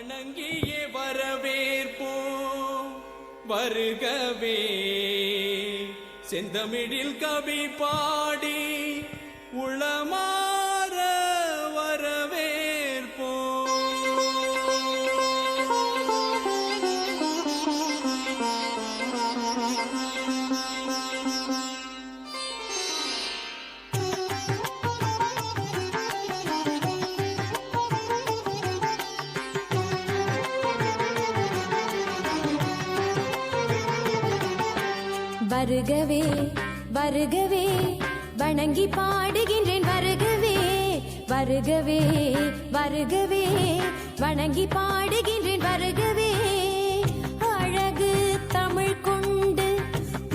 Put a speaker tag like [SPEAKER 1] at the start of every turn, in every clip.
[SPEAKER 1] வணங்கியே வரவேற்போம் வருகவே செந்தமிழில் கவி பாடி உளமாற வரவேற்போம்.
[SPEAKER 2] வருகவே வருகவே வணங்கி பாடுகின்றேன் வருகவே வருகவே வருகவே வணங்கி பாடுகின்றேன் வருகவே அழகு தமிழ் கொண்டு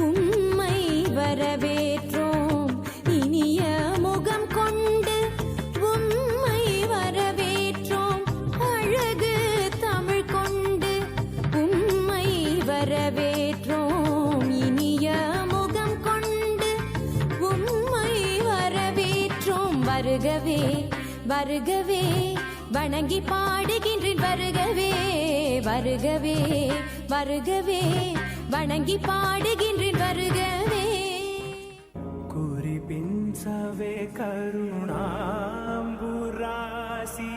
[SPEAKER 2] உம்மை வரவேற்றோம் இனிய முகம் கொண்டு உம்மை வரவேற்றோம் அழகு தமிழ் கொண்டு உம்மை வரவேற்றோம் வருகவே வருகவே வணங்கி பாடுகின்றேன் வருகவே வருகவே வருகவே வணங்கி பாடுகின்றேன் வருகவே.
[SPEAKER 3] குறிப்பின் சவே கருணாம்புராசி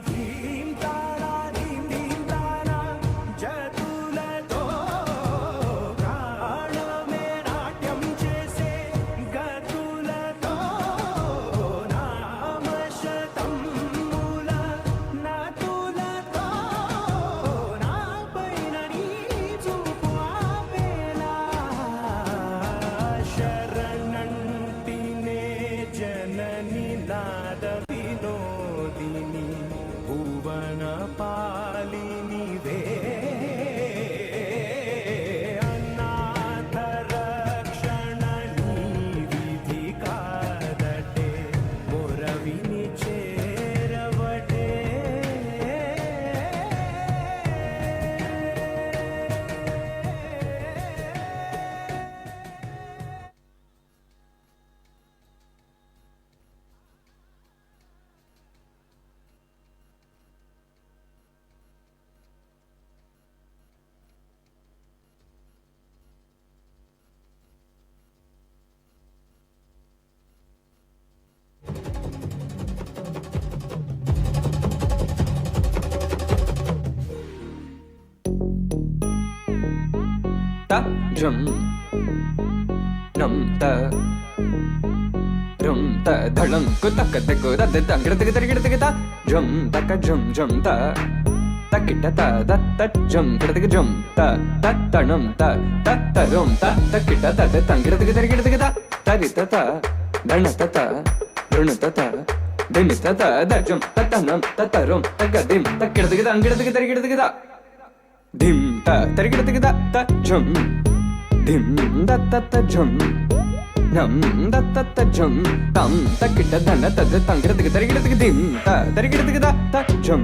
[SPEAKER 3] தீம் தாரா தீம் தீம் தாரா ஜதுலதோ ప్రాణమే నాట్యం చేసే గతులతో నామశతం మూల నతులతో నాపైన నీ చూపు ఆపేలా శరణంటినే జనని నాద వినోదిని భువన పాలిని వే అనాథ రక్షణ నీ విధి కాదటే మొరవిని చేరవటే
[SPEAKER 4] ta jum nam ta rum ta dhalam ku tak te ku da de dang gida gida gida ta jum ta ka jum jum ta ta kita ta da ta jum gida jum ta ta tanam ta ta rum ta ta kita ta de dang gida gida gida ta ri ta ta dana ta ta run ta ta dim ta ta da jum ta tanam ta rum ta ga dim ta gida gida gida dim ta tarigida da ta jum dim da ta ta jum nam da ta ta jum tam ta kita dana ta de tangira tarigida dim ta tarigida da ta jum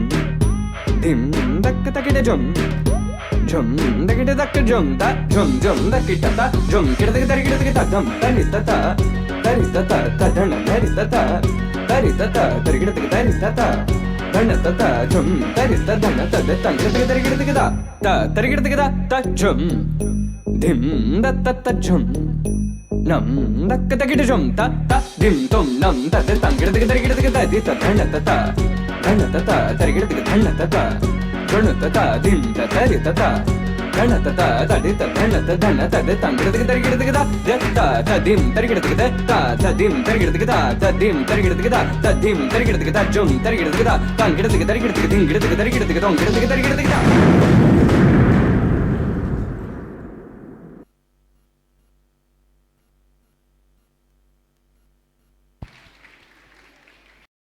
[SPEAKER 4] dim da ta kita jum jum da kita da jum ta jum jum da kita ta jum kita tarigida ta dam tani ta ta tari ta ta ta dana tari ta ta tarigida ta dana ta ta jum tari ta dana ta de tangira tarigida ta tarigida ta jum dim da ta ta jum nam da ta kita jum ta ta dim tum nam ta de tangira tarigida di ta dana ta ta tarigida dana ta ta jun ta ta dim ta tari ta ta dana ta ta ta di ta dana ta de tangira tarigida de ta dim tarigida ta dim tarigida ta dim tarigida ta dim tarigida jum tarigida tangira tarigida dingida tarigida